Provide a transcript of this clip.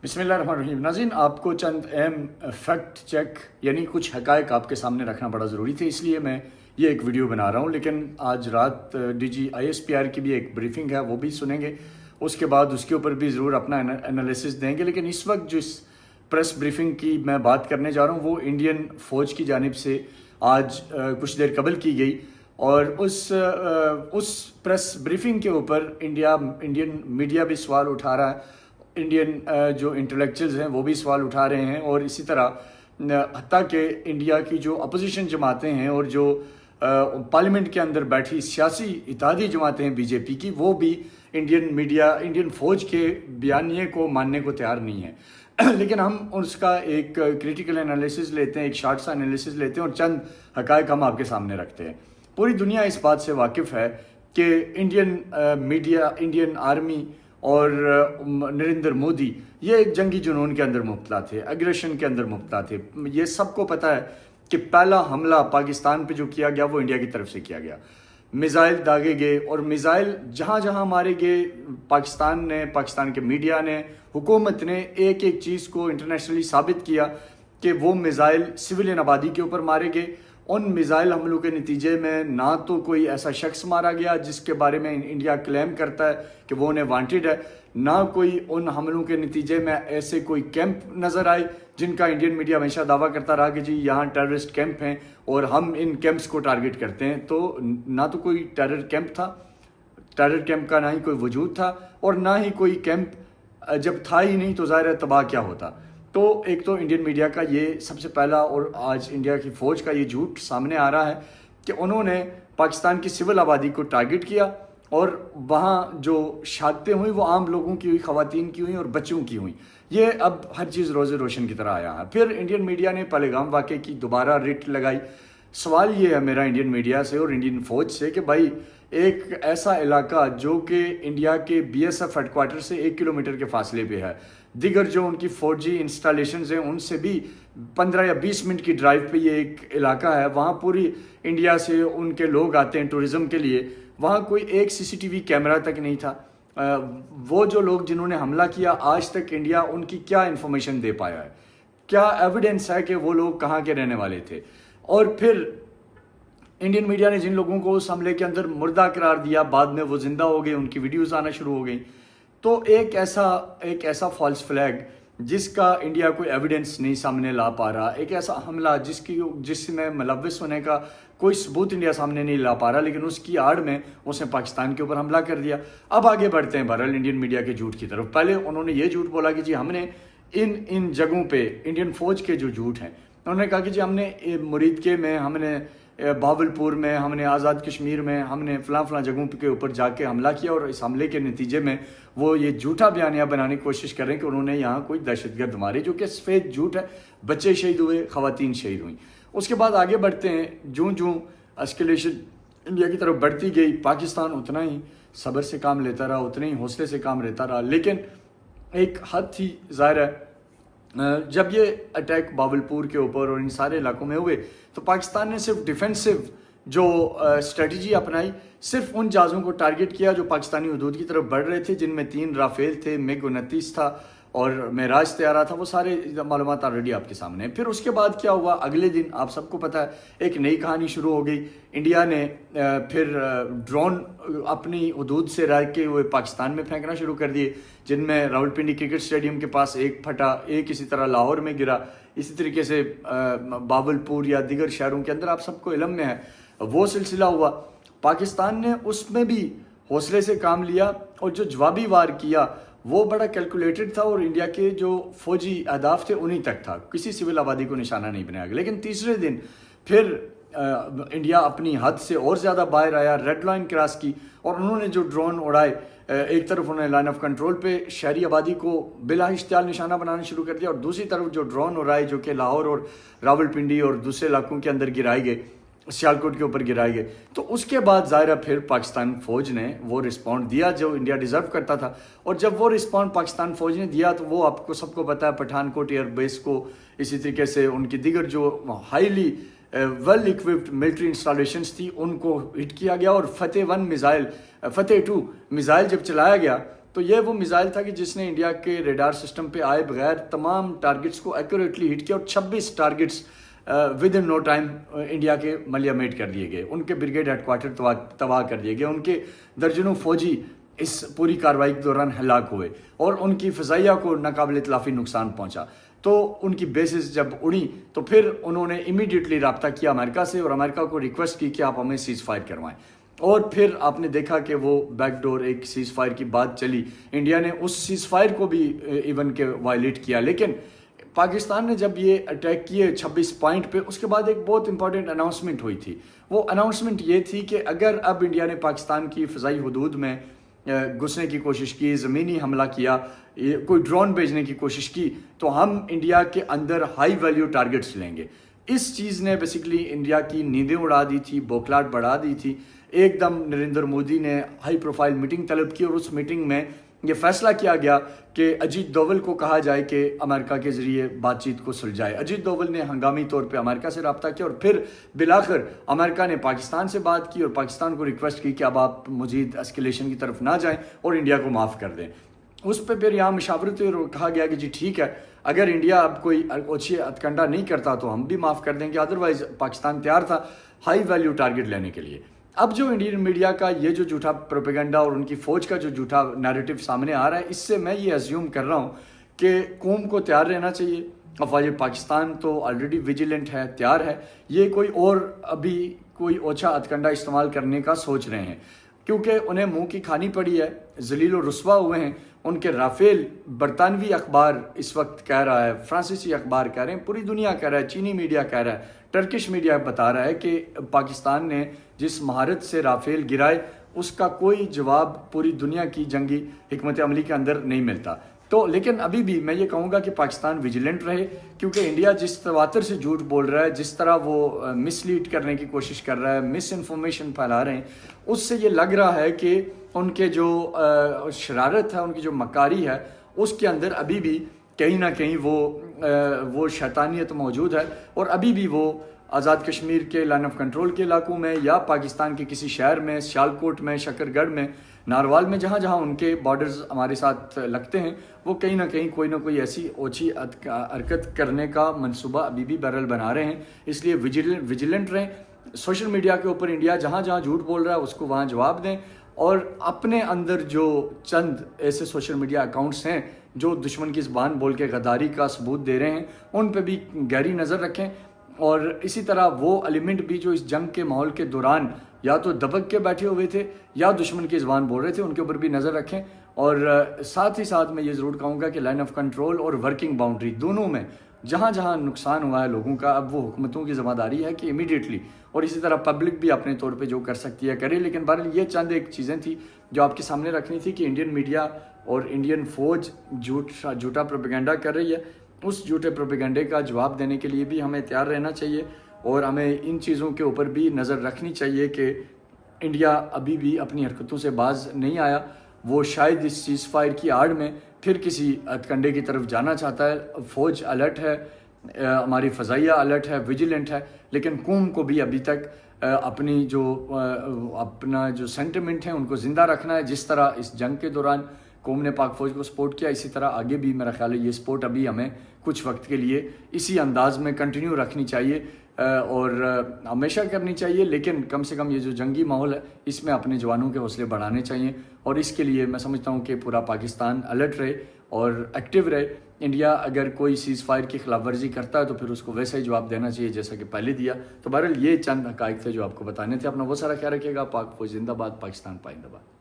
بسم اللہ الرحمن الرحیم. ناظرین، آپ کو چند اہم فیکٹ چیک یعنی کچھ حقائق آپ کے سامنے رکھنا بڑا ضروری تھے، اس لیے میں یہ ایک ویڈیو بنا رہا ہوں. لیکن آج رات ڈی جی ISPR کی بھی ایک بریفنگ ہے، وہ بھی سنیں گے. اس کے بعد اس کے اوپر بھی ضرور اپنا انالیسس دیں گے. لیکن اس وقت جو اس پریس بریفنگ کی میں بات کرنے جا رہا ہوں وہ انڈین فوج کی جانب سے آج کچھ دیر قبل کی گئی، اور اس پریس بریفنگ کے اوپر انڈین میڈیا بھی سوال اٹھا رہا ہے، انڈین جو انٹلیکچوئلز ہیں وہ بھی سوال اٹھا رہے ہیں، اور اسی طرح حتیٰ کہ انڈیا کی جو اپوزیشن جماعتیں ہیں اور جو پارلیمنٹ کے اندر بیٹھی سیاسی اتحادی جماعتیں ہیں BJP کی، وہ بھی انڈین فوج کے بیانیے کو ماننے کو تیار نہیں ہیں. لیکن ہم اس کا ایک کریٹیکل انالیسس لیتے ہیں، ایک شارٹ سا انالیسس لیتے ہیں اور چند حقائق ہم آپ کے سامنے رکھتے ہیں. پوری دنیا اس بات سے واقف ہے کہ انڈین میڈیا، انڈین آرمی اور نریندر مودی یہ ایک جنگی جنون کے اندر مبتلا تھے، اگریشن کے اندر مبتلا تھے. یہ سب کو پتہ ہے کہ پہلا حملہ پاکستان پہ جو کیا گیا وہ انڈیا کی طرف سے کیا گیا. میزائل داغے گئے، اور میزائل جہاں جہاں مارے گئے پاکستان کے میڈیا نے، حکومت نے ایک ایک چیز کو انٹرنیشنلی ثابت کیا کہ وہ میزائل سویلین آبادی کے اوپر مارے گئے. ان میزائل حملوں کے نتیجے میں نہ تو کوئی ایسا شخص مارا گیا جس کے بارے میں انڈیا کلیم کرتا ہے کہ وہ انہیں وانٹڈ ہے، نہ کوئی ان حملوں کے نتیجے میں ایسے کوئی کیمپ نظر آئے جن کا انڈین میڈیا ہمیشہ دعویٰ کرتا رہا کہ جی یہاں ٹیررسٹ کیمپ ہیں اور ہم ان کیمپس کو ٹارگٹ کرتے ہیں. تو نہ تو کوئی ٹیرر کیمپ تھا، ٹیرر کیمپ کا نہ ہی کوئی وجود تھا، اور نہ ہی کوئی کیمپ جب تھا ہی نہیں تو ظاہر ہے تباہ کیا ہوتا. تو ایک تو انڈین میڈیا کا یہ سب سے پہلا، اور آج انڈیا کی فوج کا یہ جھوٹ سامنے آ رہا ہے کہ انہوں نے پاکستان کی سول آبادی کو ٹارگٹ کیا، اور وہاں جو شہادتیں ہوئیں وہ عام لوگوں کی ہوئی، خواتین کی ہوئیں اور بچوں کی ہوئیں. یہ اب ہر چیز روز روشن کی طرح آیا ہے. پھر انڈین میڈیا نے پہلگام واقعے کی دوبارہ رٹ لگائی. سوال یہ ہے میرا انڈین میڈیا سے اور انڈین فوج سے کہ بھائی ایک ایسا علاقہ جو کہ انڈیا کے BSF ہیڈ کوارٹر سے 1 کلومیٹر کے فاصلے پہ ہے، دیگر جو ان کی فوجی انسٹالیشنز ہیں ان سے بھی 15 یا 20 منٹ کی ڈرائیو پہ یہ ایک علاقہ ہے. وہاں پوری انڈیا سے ان کے لوگ آتے ہیں ٹورزم کے لیے. وہاں کوئی ایک CCTV کیمرہ تک نہیں تھا. وہ جو لوگ جنہوں نے حملہ کیا، آج تک انڈیا ان کی کیا انفارمیشن دے پایا ہے؟ کیا ایویڈنس ہے کہ وہ لوگ کہاں کے رہنے والے تھے؟ اور پھر انڈین میڈیا نے جن لوگوں کو اس حملے کے اندر مردہ قرار دیا، بعد میں وہ زندہ ہو گئے، ان کی ویڈیوز آنا شروع ہو گئیں. تو ایک ایسا فالس فلیگ جس کا انڈیا کوئی ایویڈنس نہیں سامنے لا پا رہا، ایک ایسا حملہ جس میں ملوث ہونے کا کوئی ثبوت انڈیا سامنے نہیں لا پا رہا، لیکن اس کی آڑ میں اس نے پاکستان کے اوپر حملہ کر دیا. اب آگے بڑھتے ہیں بہرحال انڈین میڈیا کے جھوٹ کی طرف. پہلے انہوں نے یہ جھوٹ بولا کہ جی ہم نے ان جگہوں پہ انڈین فوج کے جو جھوٹ ہیں، انہوں نے کہا کہ جی ہم نے مریدکے میں، ہم نے بہاولپور میں، ہم نے آزاد کشمیر میں، ہم نے فلاں جگہوں کے اوپر جا کے حملہ کیا، اور اس حملے کے نتیجے میں وہ یہ جھوٹا بیانیہ بنانے کی کوشش کر رہے ہیں کہ انہوں نے یہاں کوئی دہشت گرد مارے، جو کہ سفید جھوٹ ہے. بچے شہید ہوئے، خواتین شہید ہوئیں. اس کے بعد آگے بڑھتے ہیں. جوں اسکیلیشن انڈیا کی طرف بڑھتی گئی، پاکستان اتنا ہی صبر سے کام لیتا رہا، اتنے ہی حوصلے سے کام لیتا رہا. لیکن ایک حد تھی، ظاہر ہے جب یہ اٹیک بہاولپور کے اوپر اور ان سارے علاقوں میں ہوئے تو پاکستان نے صرف ڈیفینسو جو اسٹریٹجی اپنائی، صرف ان جہازوں کو ٹارگٹ کیا جو پاکستانی حدود کی طرف بڑھ رہے تھے، جن میں 3 رافیل تھے، MiG-29 تھا اور معراج طیارہ تھا. وہ سارے معلومات آلریڈی آپ کے سامنے ہیں. پھر اس کے بعد کیا ہوا؟ اگلے دن آپ سب کو پتہ ہے ایک نئی کہانی شروع ہو گئی. انڈیا نے پھر ڈرون اپنی حدود سے رہ کے ہوئے پاکستان میں پھینکنا شروع کر دیے، جن میں راولپنڈی کرکٹ اسٹیڈیم کے پاس ایک پھٹا، ایک اسی طرح لاہور میں گرا، اسی طریقے سے بہاولپور یا دیگر شہروں کے اندر آپ سب کو علم میں ہے وہ سلسلہ ہوا. پاکستان نے اس میں بھی حوصلے سے کام لیا، اور جو جوابی وار کیا وہ بڑا کیلکولیٹڈ تھا، اور انڈیا کے جو فوجی اہداف تھے انہی تک تھا، کسی سول آبادی کو نشانہ نہیں بنایا گیا. لیکن تیسرے دن پھر انڈیا اپنی حد سے اور زیادہ باہر آیا، ریڈ لائن کراس کی، اور انہوں نے جو ڈرون اڑائے، ایک طرف انہوں نے لائن آف کنٹرول پہ شہری آبادی کو بلا اشتعال نشانہ بنانا شروع کر دیا، اور دوسری طرف جو ڈرون اڑائے جو کہ لاہور اور راولپنڈی اور دوسرے علاقوں کے اندر گرائے گئے، سیالکوٹ کے اوپر گرائے گئے. تو اس کے بعد ظاہرہ پھر پاکستان فوج نے وہ رسپونڈ دیا جو انڈیا ڈیزرو کرتا تھا. اور جب وہ رسپونڈ پاکستان فوج نے دیا تو وہ آپ کو سب کو پتہ ہے پٹھان کوٹ ایئر بیس کو، اسی طریقے سے ان کی دیگر جو highly well occupied military installations تھی ان کو ہٹ کیا گیا. اور فتح 2 میزائل جب چلایا گیا تو یہ وہ میزائل تھا کہ جس نے انڈیا کے ریڈار سسٹم پہ آئے بغیر تمام ٹارگٹس کو ایکوریٹلی ہٹ کیا اور 26 targets within no time India کے ملیہ میٹ کر دیے گئے. ان کے بریگیڈ ہیڈ کوارٹر تباہ کر دیے گئے. ان کے درجنوں فوجی اس پوری کارروائی کے دوران ہلاک ہوئے اور ان کی فضائیہ کو ناقابل اطلافی نقصان پہنچا. تو ان کی بیسز جب اڑی تو پھر انہوں نے امیڈیٹلی رابطہ کیا امریکہ سے اور امریکہ کو ریکویسٹ کی کہ آپ ہمیں سیز فائر کروائیں. اور پھر آپ نے دیکھا کہ وہ بیک ڈور ایک سیز فائر کی بات چلی. انڈیا نے اس سیز فائر کو بھی ایون کے وائلیٹ کیا. لیکن پاکستان نے جب یہ اٹیک کیے 26 پوائنٹ پہ، اس کے بعد ایک بہت امپورٹنٹ اناؤنسمنٹ ہوئی تھی. وہ اناؤنسمنٹ یہ تھی کہ اگر اب انڈیا نے پاکستان کی فضائی حدود میں گھسنے کی کوشش کی، زمینی حملہ کیا، کوئی ڈرون بھیجنے کی کوشش کی، تو ہم انڈیا کے اندر ہائی ویلیو ٹارگٹس لیں گے. اس چیز نے بیسیکلی انڈیا کی نیندیں اڑا دی تھی، بوکھلاہٹ بڑھا دی تھی. ایک دم نریندر مودی نے ہائی پروفائل میٹنگ طلب کی اور اس میٹنگ میں یہ فیصلہ کیا گیا کہ اجیت دوول کو کہا جائے کہ امریکہ کے ذریعے بات چیت کو سلجھائے. اجیت دوول نے ہنگامی طور پہ امریکہ سے رابطہ کیا اور پھر بالآخر امریکہ نے پاکستان سے بات کی اور پاکستان کو ریکویسٹ کی کہ اب آپ مزید اسکیلیشن کی طرف نہ جائیں اور انڈیا کو معاف کر دیں. اس پہ پھر یہاں مشاورت ہوئی اور کہا گیا کہ جی ٹھیک ہے، اگر انڈیا اب کوئی اوچھی ہتھکنڈہ نہیں کرتا تو ہم بھی معاف کر دیں گے. ادروائز پاکستان تیار تھا ہائی ویلیو ٹارگٹ لینے کے لیے. اب جو انڈین میڈیا کا یہ جو جھوٹا پروپیگنڈا اور ان کی فوج کا جو جھوٹا نیریٹو سامنے آ رہا ہے، اس سے میں یہ ایزیوم کر رہا ہوں کہ قوم کو تیار رہنا چاہیے. افواج پاکستان تو آلریڈی ویجیلنٹ ہے، تیار ہے. یہ کوئی اور ابھی کوئی اوچھا ہتھکنڈہ استعمال کرنے کا سوچ رہے ہیں کیونکہ انہیں منہ کی کھانی پڑی ہے، ذلیل و رسوا ہوئے ہیں. ان کے رافیل برطانوی اخبار اس وقت کہہ رہا ہے، فرانسیسی اخبار کہہ رہے ہیں، پوری دنیا کہہ رہا ہے، چینی میڈیا کہہ رہا ہے، ٹرکش میڈیا بتا رہا ہے کہ پاکستان نے جس مہارت سے رافیل گرائے اس کا کوئی جواب پوری دنیا کی جنگی حکمت عملی کے اندر نہیں ملتا. تو لیکن ابھی بھی میں یہ کہوں گا کہ پاکستان ویجیلنٹ رہے کیونکہ انڈیا جس تواتر سے جھوٹ بول رہا ہے، جس طرح وہ مس لیڈ کرنے کی کوشش کر رہا ہے، مس انفارمیشن پھیلا رہے ہیں، اس سے یہ لگ رہا ہے کہ ان کے جو شرارت ہے، ان کی جو مکاری ہے، اس کے اندر ابھی بھی کہیں نہ کہیں وہ شیطانیت موجود ہے اور ابھی بھی وہ آزاد کشمیر کے لائن آف کنٹرول کے علاقوں میں یا پاکستان کے کسی شہر میں، سیالکوٹ میں، شکر گڑھ میں، ناروال میں، جہاں جہاں ان کے بارڈرز ہمارے ساتھ لگتے ہیں، وہ کہیں نہ کہیں کوئی نہ کوئی ایسی اوچھی حرکت کرنے کا منصوبہ ابھی بھی بہرحال بنا رہے ہیں. اس لیے ویجیلنٹ رہیں. سوشل میڈیا کے اوپر انڈیا جہاں جہاں جھوٹ بول رہا ہے اس کو وہاں جواب دیں اور اپنے اندر جو چند ایسے سوشل میڈیا اکاؤنٹس ہیں جو دشمن کی زبان بول کے غداری کا ثبوت دے رہے ہیں، ان پہ بھی گہری نظر رکھیں. اور اسی طرح وہ ایلیمنٹ بھی جو اس جنگ کے ماحول کے دوران یا تو دبک کے بیٹھے ہوئے تھے یا دشمن کی زبان بول رہے تھے، ان کے اوپر بھی نظر رکھیں. اور ساتھ ہی ساتھ میں یہ ضرور کہوں گا کہ لائن آف کنٹرول اور ورکنگ باؤنڈری دونوں میں جہاں جہاں نقصان ہوا ہے لوگوں کا، اب وہ حکومتوں کی ذمہ داری ہے کہ امیڈیٹلی، اور اسی طرح پبلک بھی اپنے طور پہ جو کر سکتی ہے کرے. لیکن بہرحال یہ چند ایک چیزیں تھیں جو آپ کے سامنے رکھنی تھی کہ انڈین میڈیا اور انڈین فوج جھوٹا پروپیگنڈا کر رہی ہے. اس جھوٹے پروپیگنڈے کا جواب دینے کے لیے بھی ہمیں تیار رہنا چاہیے اور ہمیں ان چیزوں کے اوپر بھی نظر رکھنی چاہیے کہ انڈیا ابھی بھی اپنی حرکتوں سے باز نہیں آیا. وہ شاید اس سیز فائر کی آڑ میں پھر کسی ہتھکنڈے کی طرف جانا چاہتا ہے. فوج الرٹ ہے، ہماری فضائیہ الرٹ ہے، ویجیلنٹ ہے، لیکن قوم کو بھی ابھی تک اپنا جو سینٹیمنٹ ہے ان کو زندہ رکھنا ہے. جس طرح اس جنگ کے دوران قوم نے پاک فوج کو سپورٹ کیا، اسی طرح آگے بھی میرا خیال ہے یہ سپورٹ ابھی ہمیں کچھ وقت کے لیے اسی انداز میں کنٹینیو رکھنی چاہیے اور ہمیشہ کرنی چاہیے. لیکن کم سے کم یہ جو جنگی ماحول ہے اس میں اپنے جوانوں کے حوصلے بڑھانے چاہیے اور اس کے لیے میں سمجھتا ہوں کہ پورا پاکستان الرٹ رہے اور ایکٹیو رہے. انڈیا اگر کوئی سیز فائر کی خلاف ورزی کرتا ہے تو پھر اس کو ویسا ہی جواب دینا چاہیے جیسا کہ پہلے دیا. تو بہرحال یہ چند حقائق تھے جو آپ کو بتانے تھے. اپنا وہ سارا خیال رکھیے گا. پاک فوج زندہ باد، پاکستان پائندہ باد.